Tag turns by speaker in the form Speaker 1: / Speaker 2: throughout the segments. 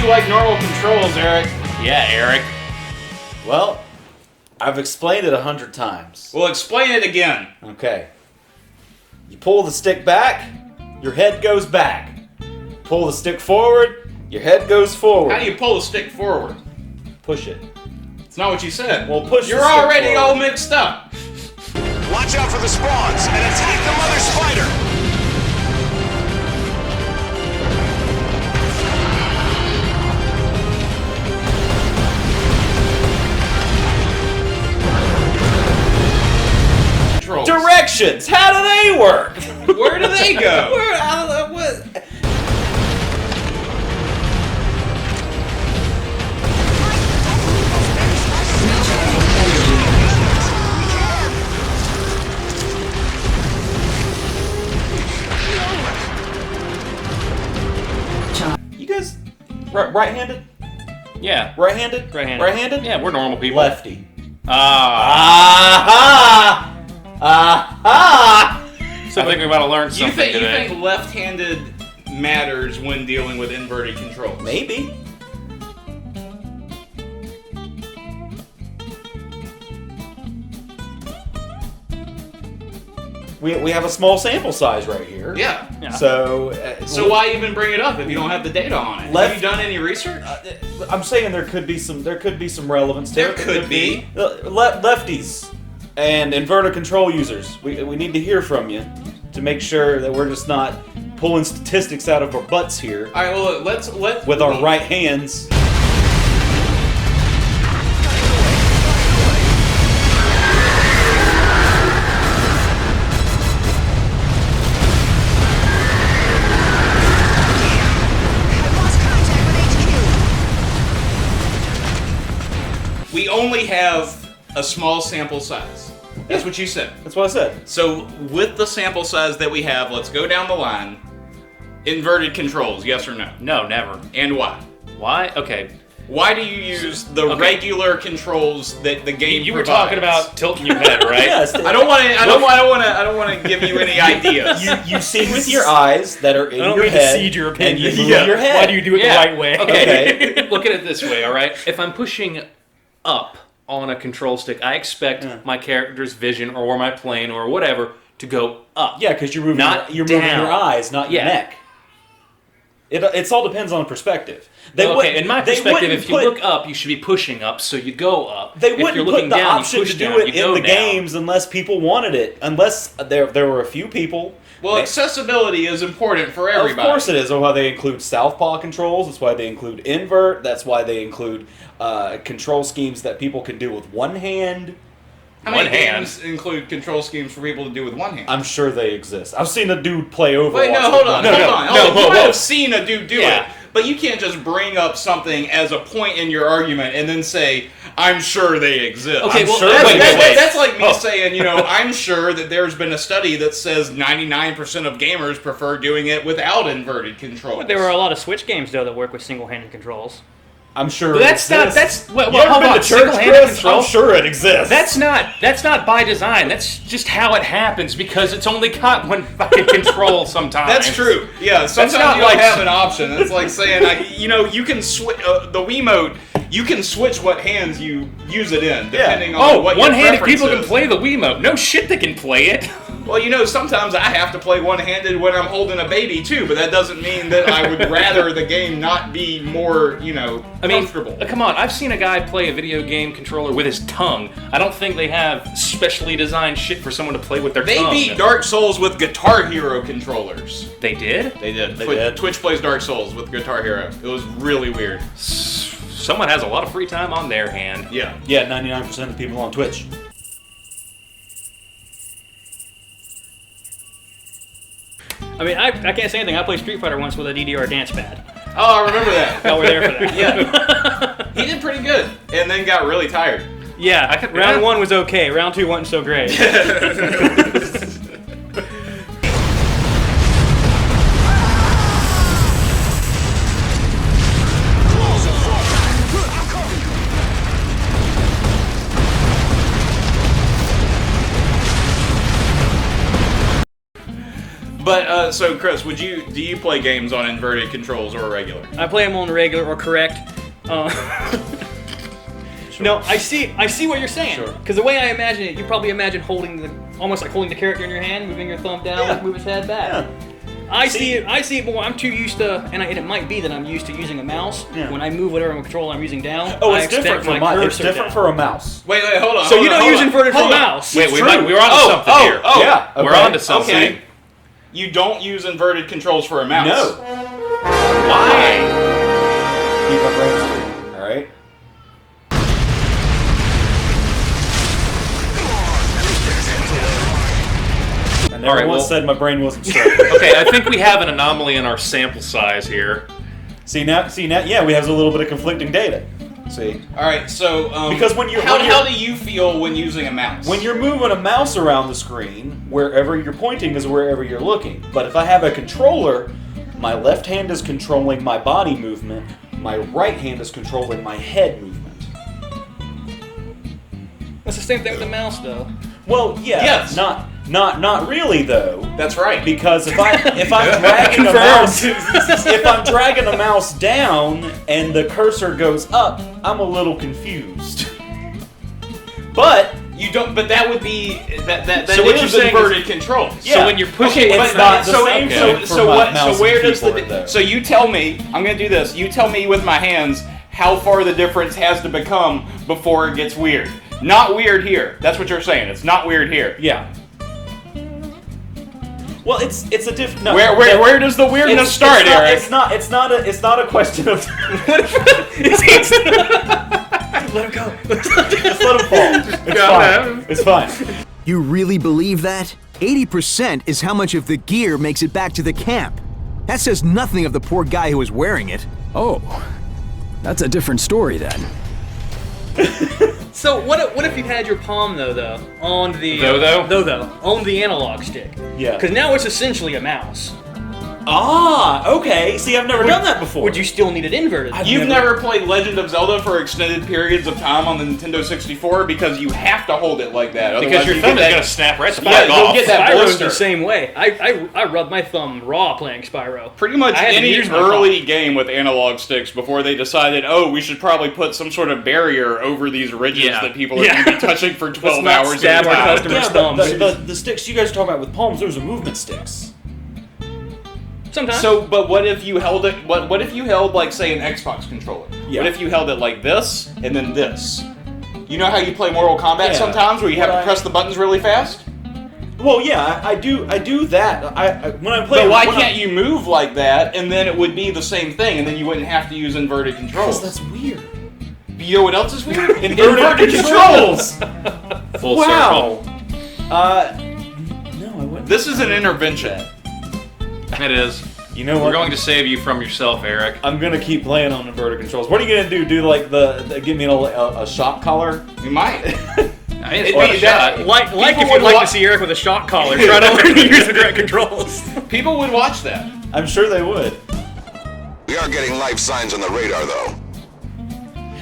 Speaker 1: you like normal controls, Eric?
Speaker 2: Yeah, Eric.
Speaker 3: Well, I've explained it 100 times.
Speaker 1: Well, explain it again.
Speaker 3: Okay. You pull the stick back, your head goes back. Pull the stick forward, your head goes forward.
Speaker 1: How do you pull the stick forward?
Speaker 3: Push it.
Speaker 1: It's not what you said.
Speaker 3: Well, push
Speaker 1: You're
Speaker 3: the stick
Speaker 1: already
Speaker 3: forward.
Speaker 1: all mixed up.
Speaker 4: Watch out for the spawns and attack the mother spider!
Speaker 1: Controls.
Speaker 3: Directions! How do they work?
Speaker 1: Where do they go?
Speaker 3: What? You guys right-handed?
Speaker 2: Yeah.
Speaker 3: Right-handed?
Speaker 2: Right-handed.
Speaker 3: Right-handed?
Speaker 2: Yeah, we're normal people.
Speaker 3: Lefty.
Speaker 2: Ah.
Speaker 3: Aha! Aha!
Speaker 2: So I think we're about to learn
Speaker 1: You
Speaker 2: something today.
Speaker 1: think left-handed matters when dealing with inverted controls?
Speaker 3: Maybe. We have a small sample size right here.
Speaker 1: Yeah.
Speaker 2: Yeah.
Speaker 3: So
Speaker 1: why even bring it up if you don't have the data on it? Have you done any research?
Speaker 3: I'm saying there could be some relevance to
Speaker 1: There
Speaker 3: it.
Speaker 1: could be.
Speaker 3: Lefties and inverter control users. We need to hear from you to make sure that we're just not pulling statistics out of our butts here
Speaker 1: All right. Well, let's
Speaker 3: with our right hands.
Speaker 1: We only have a small sample size. That's what you said.
Speaker 3: That's what I said.
Speaker 1: So with the sample size that we have, let's go down the line. Inverted controls, yes or no?
Speaker 2: No, never.
Speaker 1: And why?
Speaker 2: Why? Okay.
Speaker 1: Why do you use the regular controls that the game
Speaker 2: You were
Speaker 1: provides?
Speaker 2: talking about tilting your head, right?
Speaker 3: Yes.
Speaker 1: I don't want to give you any ideas.
Speaker 3: You see with your eyes that are in
Speaker 5: I don't
Speaker 3: your
Speaker 5: mean
Speaker 3: head.
Speaker 5: to cede your
Speaker 3: and
Speaker 5: opinion.
Speaker 3: you move your head.
Speaker 5: Why do you do it
Speaker 2: Yeah.
Speaker 5: the right way?
Speaker 2: Okay. Look at it this way, all right? If I'm pushing up on a control stick, I expect my character's vision or where my plane or whatever to go up.
Speaker 3: Yeah, because you're moving
Speaker 2: Not
Speaker 3: you're moving
Speaker 2: down.
Speaker 3: your eyes, not your
Speaker 2: Yeah.
Speaker 3: neck. It all depends on perspective. They
Speaker 2: Okay,
Speaker 3: wouldn't-
Speaker 2: in my
Speaker 3: they
Speaker 2: perspective,
Speaker 3: wouldn't
Speaker 2: if you
Speaker 3: put-
Speaker 2: look up, you should be pushing up, so you go up.
Speaker 3: They
Speaker 2: if you're
Speaker 3: wouldn't
Speaker 2: looking
Speaker 3: put the
Speaker 2: down,
Speaker 3: option
Speaker 2: you push
Speaker 3: to do
Speaker 2: down,
Speaker 3: it
Speaker 2: you go
Speaker 3: in the
Speaker 2: down.
Speaker 3: games unless people wanted it. Unless there were a few people.
Speaker 1: Well, accessibility is important for everybody.
Speaker 3: Of course it is. That's why they include southpaw controls. That's why they include invert. That's why they include control schemes that people can do with one hand.
Speaker 1: How many
Speaker 2: One hand.
Speaker 1: games include control schemes for people to do with one hand?
Speaker 3: I'm sure they exist. I've seen a dude play Overwatch.
Speaker 1: Wait, no,
Speaker 3: with
Speaker 1: hold
Speaker 3: one
Speaker 1: on,
Speaker 3: hand.
Speaker 1: hold on.
Speaker 2: no,
Speaker 1: You
Speaker 2: whoa,
Speaker 1: might
Speaker 2: whoa.
Speaker 1: have seen a dude do
Speaker 2: Yeah.
Speaker 1: it, but you can't just bring up something as a point in your argument and then say, "I'm sure they exist."
Speaker 2: Okay,
Speaker 1: I'm
Speaker 2: well,
Speaker 1: sure
Speaker 2: wait, wait.
Speaker 1: that's like me
Speaker 2: Oh.
Speaker 1: saying, I'm sure that there's been a study that says 99% of gamers prefer doing it without inverted controls.
Speaker 5: There were a lot of Switch games though that work with single-handed controls.
Speaker 3: I'm sure
Speaker 2: But
Speaker 3: it
Speaker 2: that's not.
Speaker 3: exists.
Speaker 2: That's well,
Speaker 3: You ever
Speaker 2: hold
Speaker 3: been
Speaker 2: on.
Speaker 3: to church,
Speaker 2: Single-handed
Speaker 3: Chris?
Speaker 2: control.
Speaker 3: I'm sure it exists.
Speaker 2: That's not by design. That's just how it happens because it's only got one fucking control sometimes.
Speaker 1: That's true. Yeah, sometimes
Speaker 2: not
Speaker 1: you don't
Speaker 2: like-
Speaker 1: have an option. It's like saying, you can switch the Wiimote. You can switch what hands you use it in, depending on
Speaker 2: Oh,
Speaker 1: what your
Speaker 2: one-handed
Speaker 1: preference
Speaker 2: people can
Speaker 1: is.
Speaker 2: play the Wiimote. No shit, they can play it.
Speaker 1: Well, sometimes I have to play one-handed when I'm holding a baby too, but that doesn't mean that I would rather the game not be more, comfortable.
Speaker 2: Come on. I've seen a guy play a video game controller with his tongue. I don't think they have specially designed shit for someone to play with their
Speaker 1: They
Speaker 2: tongue.
Speaker 1: beat Dark Souls with Guitar Hero controllers.
Speaker 2: They did?
Speaker 1: They did.
Speaker 3: They did.
Speaker 1: Twitch plays Dark Souls with Guitar Hero. It was really weird.
Speaker 2: Someone has a lot of free time on their hand.
Speaker 1: Yeah.
Speaker 3: Yeah, 99% of the people on Twitch.
Speaker 5: I mean, I can't say anything. I played Street Fighter once with a DDR dance pad.
Speaker 1: Oh, I remember that.
Speaker 5: Y'all were there for that.
Speaker 1: Yeah. He did pretty good, and then got really tired.
Speaker 5: Yeah, round one was okay. Round two wasn't so great.
Speaker 1: But So Chris, do you play games on inverted controls or regular?
Speaker 5: I play them on regular or correct. No, I see what you're saying.
Speaker 3: Sure.
Speaker 5: Because the way I imagine it, you probably imagine almost like holding the character in your hand, moving your thumb down, like move his head back.
Speaker 3: Yeah.
Speaker 5: I see it more. I'm too used to, and it might be that I'm used to using a mouse.
Speaker 3: Yeah.
Speaker 5: When I move whatever controller I'm using down,
Speaker 3: Oh,
Speaker 5: I
Speaker 3: it's different
Speaker 5: expect
Speaker 3: for
Speaker 5: my
Speaker 3: it's
Speaker 5: cursor
Speaker 3: different
Speaker 5: down.
Speaker 3: for a mouse.
Speaker 1: Wait, hold on.
Speaker 5: So you don't use inverted for a mouse.
Speaker 2: Wait, we
Speaker 3: true.
Speaker 2: were on to something here.
Speaker 3: Yeah,
Speaker 2: We're
Speaker 3: okay.
Speaker 2: on to something.
Speaker 1: Okay. You don't use inverted controls for a mouse.
Speaker 3: No.
Speaker 2: Why?
Speaker 3: Keep my brain straight. All right. I never
Speaker 2: All right,
Speaker 3: once
Speaker 2: well-
Speaker 3: said my brain wasn't straight.
Speaker 2: Okay, I think we have an anomaly in our sample size here.
Speaker 3: See now, yeah, we have a little bit of conflicting data. See,
Speaker 1: All right. So
Speaker 3: Because when you're-
Speaker 1: how do you feel when using a mouse?
Speaker 3: when you're moving a mouse around the screen, wherever you're pointing is wherever you're looking. But if I have a controller, my left hand is controlling my body movement, my right hand is controlling my head movement.
Speaker 5: That's the same thing with the mouse, though.
Speaker 3: Well, yeah,
Speaker 1: Yes.
Speaker 3: not really though.
Speaker 1: That's right.
Speaker 3: Because if I'm dragging a mouse, if I'm dragging a mouse down and the cursor goes up, I'm a little confused. But
Speaker 1: You don't. But that would be that.
Speaker 2: So what you're
Speaker 1: is
Speaker 2: saying
Speaker 1: inverted controls.
Speaker 2: So when you're pushing,
Speaker 3: Okay,
Speaker 1: But
Speaker 3: it's not the
Speaker 1: so,
Speaker 3: same
Speaker 1: so,
Speaker 3: thing
Speaker 1: so,
Speaker 3: for
Speaker 1: what?
Speaker 3: mouse
Speaker 1: So where
Speaker 3: and
Speaker 1: does the?
Speaker 3: keyboard, though.
Speaker 1: So you tell me. I'm gonna do this. You tell me with my hands how far the difference has to become before it gets weird. Not weird here. That's what you're saying. It's not weird here.
Speaker 3: yeah. Well, it's a different. No,
Speaker 1: Where does the weirdness start,
Speaker 3: it's not,
Speaker 1: Eric?
Speaker 3: It's not a question of.
Speaker 5: Let him go.
Speaker 3: Just let him fall. It's fine. It's fine.
Speaker 6: You really believe that? 80% is how much of the gear makes it back to the camp. That says nothing of the poor guy who was wearing it.
Speaker 7: Oh, that's a different story then.
Speaker 5: So what if you had your palm though on the
Speaker 2: Though?
Speaker 5: on the analog stick?
Speaker 3: Yeah.
Speaker 5: Because now it's essentially a mouse.
Speaker 3: Ah, okay. See, I've never done that before.
Speaker 5: Would you still need it inverted?
Speaker 1: You've never played Legend of Zelda for extended periods of time on the Nintendo 64 because you have to hold it like that.
Speaker 2: Because
Speaker 1: Otherwise
Speaker 2: your
Speaker 1: you
Speaker 2: thumb
Speaker 1: get
Speaker 2: is
Speaker 1: that-
Speaker 2: going to snap right the
Speaker 1: Yeah,
Speaker 2: fuck
Speaker 1: you'll
Speaker 2: off.
Speaker 1: get that
Speaker 5: Spyro's
Speaker 1: blister.
Speaker 5: the same way. I rubbed my thumb raw playing Spyro.
Speaker 1: Pretty much
Speaker 5: I had to
Speaker 1: any
Speaker 5: use my
Speaker 1: early
Speaker 5: palm.
Speaker 1: game with analog sticks before they decided, oh, we should probably put some sort of barrier over these ridges
Speaker 2: Yeah.
Speaker 1: that people are going to be touching for 12
Speaker 5: not
Speaker 1: hours
Speaker 5: stab
Speaker 1: at a
Speaker 5: our
Speaker 1: time.
Speaker 5: customers'
Speaker 3: Yeah,
Speaker 5: thumbs.
Speaker 3: the sticks you guys are talking about with palms, those are movement sticks.
Speaker 5: Sometimes.
Speaker 1: So, but what if you held it? What if you held, like, say, an Xbox controller?
Speaker 3: Yeah.
Speaker 1: What if you held it like this and then this? You know how you play Mortal Kombat
Speaker 3: Yeah.
Speaker 1: sometimes, where you have to
Speaker 3: Right.
Speaker 1: press the buttons really fast?
Speaker 3: Well, yeah, I do that. I when I play.
Speaker 1: But why
Speaker 3: when
Speaker 1: can't you move like that, and then it would be the same thing, and then you wouldn't have to use inverted controls?
Speaker 3: Because that's weird.
Speaker 1: You know what else is weird?
Speaker 3: Inverted controls.
Speaker 2: Full
Speaker 3: Wow.
Speaker 2: circle.
Speaker 3: No, I wouldn't.
Speaker 1: This is an intervention.
Speaker 2: It is.
Speaker 3: You know what?
Speaker 2: We're going to save you from yourself, Eric.
Speaker 3: I'm gonna keep playing on inverted controls. What are you gonna do? Do like give me a shock collar?
Speaker 1: You might.
Speaker 2: It's
Speaker 1: It'd
Speaker 2: worth
Speaker 1: be
Speaker 2: a
Speaker 1: that-
Speaker 2: shot.
Speaker 5: like
Speaker 1: People
Speaker 5: if
Speaker 1: would
Speaker 5: you'd like
Speaker 1: wa-
Speaker 5: to see Eric with a shock collar, try to learn to use the direct controls.
Speaker 1: People would watch that.
Speaker 3: I'm sure they would.
Speaker 4: We are getting life signs on the radar, though.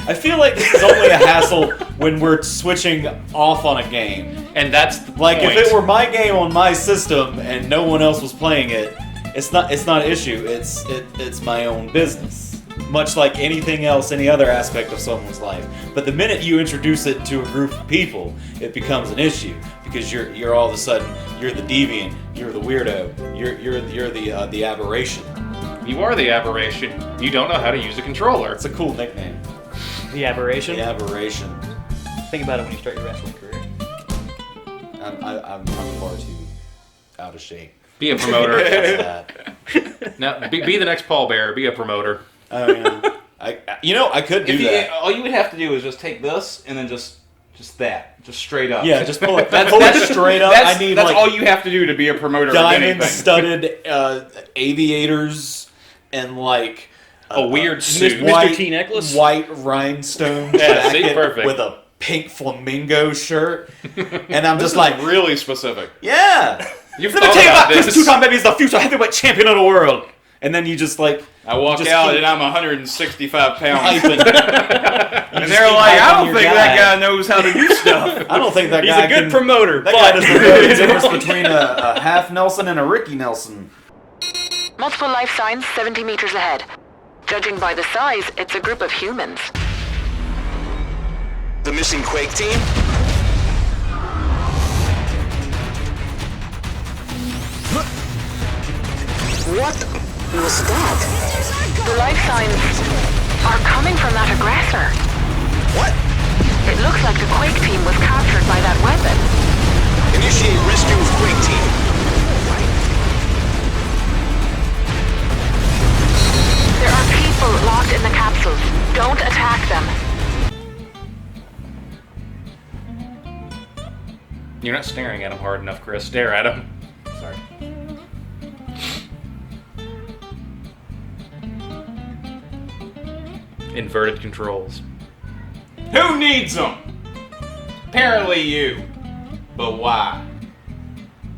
Speaker 3: I feel like this is only a hassle when we're switching off on a game.
Speaker 2: And that's the
Speaker 3: Like
Speaker 2: point.
Speaker 3: if it were my game on my system and no one else was playing it, it's not an issue. It's my own business. Much like anything else, any other aspect of someone's life. But the minute you introduce it to a group of people, it becomes an issue because you're all of a sudden you're the deviant, you're the weirdo, you're the aberration.
Speaker 2: You are the aberration. You don't know how to use a controller.
Speaker 3: It's a cool nickname.
Speaker 5: The aberration.
Speaker 3: The aberration.
Speaker 5: Think about it when you start your wrestling career.
Speaker 3: I'm far too out of shape.
Speaker 2: Be a promoter.
Speaker 3: That's that.
Speaker 2: Now, be the next pallbearer. Be a promoter.
Speaker 3: Oh yeah. I could do that.
Speaker 1: All you would have to do is just take this and then just straight up.
Speaker 3: Yeah, just pull it.
Speaker 1: That's
Speaker 3: pull it straight up.
Speaker 1: That's,
Speaker 3: I need
Speaker 1: that's
Speaker 3: like
Speaker 1: all you have to do to be a promoter of anything.
Speaker 3: diamond-studded aviators and like
Speaker 2: A weird suit.
Speaker 5: Mr. T necklace?
Speaker 3: white rhinestone
Speaker 2: Yeah, see,
Speaker 3: jacket
Speaker 2: perfect.
Speaker 3: with a pink flamingo shirt, and I'm just like,
Speaker 1: really specific.
Speaker 3: yeah.
Speaker 2: You've
Speaker 3: Let me
Speaker 2: thought
Speaker 3: tell you
Speaker 2: about
Speaker 3: about this.
Speaker 2: this.
Speaker 3: Two-time baby is the future heavyweight champion of the world, and then you just like
Speaker 1: I walk
Speaker 3: just
Speaker 1: out
Speaker 3: keep
Speaker 1: and I'm 165 pounds.
Speaker 3: hyping.
Speaker 1: And they're like, I don't
Speaker 3: your
Speaker 1: think
Speaker 3: guy.
Speaker 1: that guy knows how to do stuff.
Speaker 3: I don't think that
Speaker 5: He's
Speaker 3: guy
Speaker 5: a good
Speaker 3: can,
Speaker 5: promoter,
Speaker 3: That guy
Speaker 5: but
Speaker 3: doesn't know the difference between a half Nelson and a Ricky Nelson.
Speaker 8: Multiple life signs 70 meters ahead. Judging by the size, it's a group of humans.
Speaker 4: The missing Quake team?
Speaker 8: What was that? The life signs are coming from that aggressor.
Speaker 4: What?
Speaker 8: It looks like the Quake team was captured by that weapon.
Speaker 4: Initiate rescue of Quake team.
Speaker 8: There are people locked in the capsules. Don't attack them.
Speaker 2: You're not staring at him hard enough, Chris. Stare at him. Sorry. Inverted controls.
Speaker 1: Who needs them? Apparently you. But why?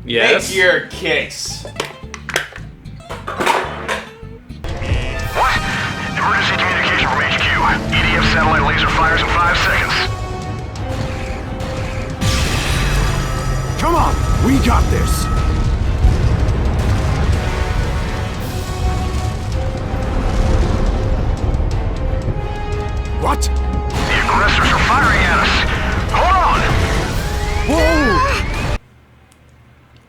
Speaker 2: Yes.
Speaker 1: Make your case.
Speaker 4: What? Emergency communication from HQ. EDF satellite laser fires in 5 seconds.
Speaker 6: Come on, we got this. What?
Speaker 4: The aggressors are firing at us. Hold on!
Speaker 6: Whoa!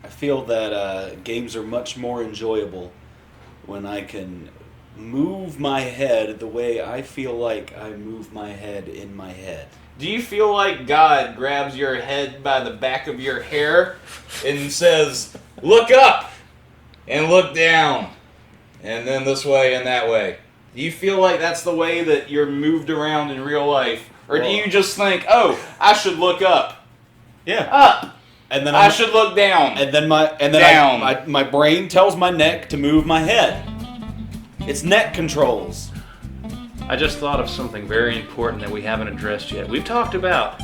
Speaker 3: I feel that games are much more enjoyable when I can move my head the way I feel like I move my head in my head.
Speaker 1: Do you feel like God grabs your head by the back of your hair and says, look up and look down, and then this way and that way? Do you feel like that's the way that you're moved around in real life? Or do you just think, oh, I should look up?
Speaker 3: Yeah.
Speaker 1: Up!
Speaker 3: And then
Speaker 1: I should look down.
Speaker 3: And then
Speaker 1: Down.
Speaker 3: my brain tells my neck to move my head. It's neck controls.
Speaker 2: I just thought of something very important that we haven't addressed yet. We've talked about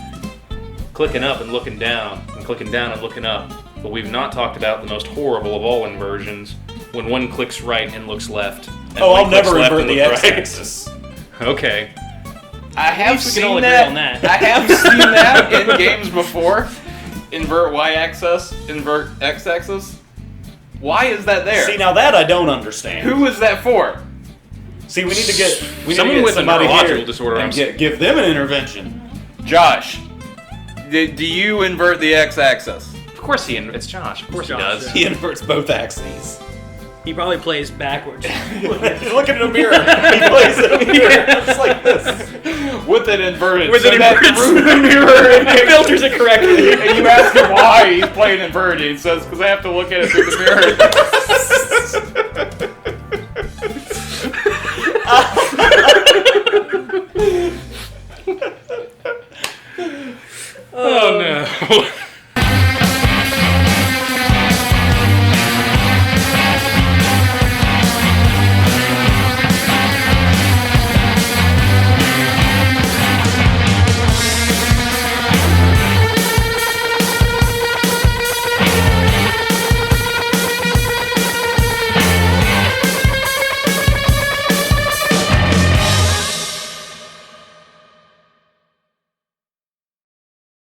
Speaker 2: clicking up and looking down, and clicking down and looking up, but we've not talked about the most horrible of all inversions, when one clicks right and looks left. And
Speaker 3: Oh,
Speaker 2: one
Speaker 3: I'll
Speaker 2: clicks
Speaker 3: never
Speaker 2: left
Speaker 3: invert
Speaker 2: and
Speaker 3: the
Speaker 2: looks right.
Speaker 3: x-axis.
Speaker 2: Okay.
Speaker 1: I have
Speaker 5: we can all
Speaker 1: seen
Speaker 5: agree
Speaker 1: that.
Speaker 5: on that.
Speaker 1: I have seen that in games before. Invert y-axis, invert x-axis. Why is that there?
Speaker 3: See, now that I don't understand.
Speaker 1: Who is that for?
Speaker 3: See, we need to get
Speaker 2: Someone with a
Speaker 3: somebody
Speaker 2: neurological
Speaker 3: here
Speaker 2: disorder,
Speaker 3: and
Speaker 2: I'm
Speaker 3: give them an intervention.
Speaker 1: Josh, do you invert the x-axis?
Speaker 2: Of course it's Josh. Of course
Speaker 5: Josh,
Speaker 2: he does.
Speaker 5: yeah.
Speaker 3: He inverts both axes.
Speaker 5: He probably plays backwards.
Speaker 3: He's looking in a mirror. He plays in a mirror. It's like this.
Speaker 1: With it inverted.
Speaker 5: With
Speaker 1: so
Speaker 5: it
Speaker 1: that
Speaker 5: inverted.
Speaker 1: through the mirror and
Speaker 5: It filters it correctly.
Speaker 1: and you ask him why he's playing inverted. He says, because I have to look at it through the mirror.